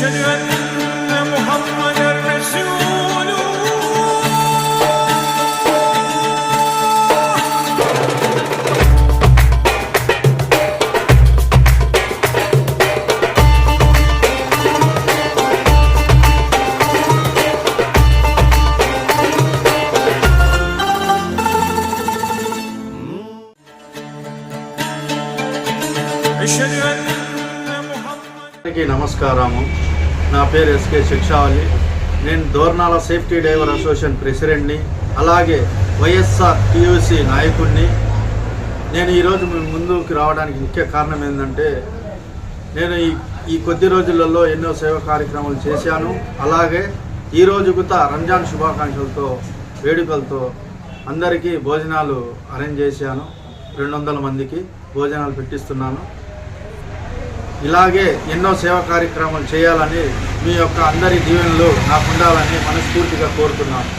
أشهد أن محمدا رسول అందరికీ నమస్కారము. నా పేరు ఎస్కే శిక్షావళి. నేను దోర్నాల సేఫ్టీ డ్రైవర్ అసోసియేషన్ ప్రెసిడెంట్ని, అలాగే వైఎస్ఆర్ టీయూసీ నాయకుడిని. నేను ఈరోజు మీ ముందుకు రావడానికి ముఖ్య కారణం ఏంటంటే, నేను ఈ కొద్ది రోజులలో ఎన్నో సేవా కార్యక్రమాలు చేశాను. అలాగే ఈరోజు కూడా రంజాన్ శుభాకాంక్షలతో వేడుకలతో అందరికీ భోజనాలు అరేంజ్ చేశాను. 200 మందికి భోజనాలు పెట్టిస్తున్నాను. ఇలాగే ఎన్నో సేవా కార్యక్రమాలు చేయాలని మీ యొక్క అందరి దీవెనలు నాకు ఉండాలని మనస్ఫూర్తిగా కోరుతున్నాను.